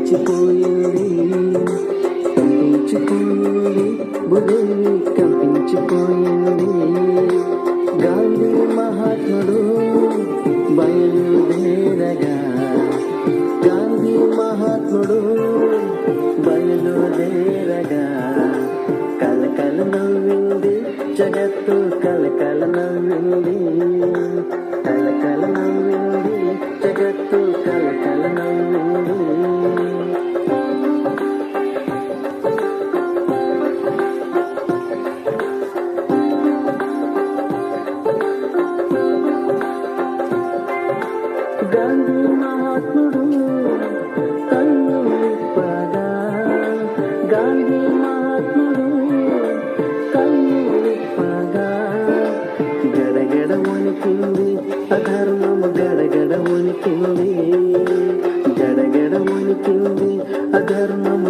కంపించిపోయింది, కంపించిపోయింది, బుధుని కంపించిపోయింది. గాంధీ మహాత్ముడు బయలుదేరగా, గాంధీ మహాత్ముడు బయలుదేరగా, కలకల నవ్వింది జగత్తు, కలకల నవ్వింది, కలకల నవ్వింది జగత్తు, కలకల నవ్వింది. గాంధీ మహాత్ముడు కన్ను విప్పగా, గాంధీ మహాత్ముడు కన్ను విప్పగా, గడగడ వణికింది అధర్మము, గడగడ వణికింది, గడగడ వణికింది అధర్మము,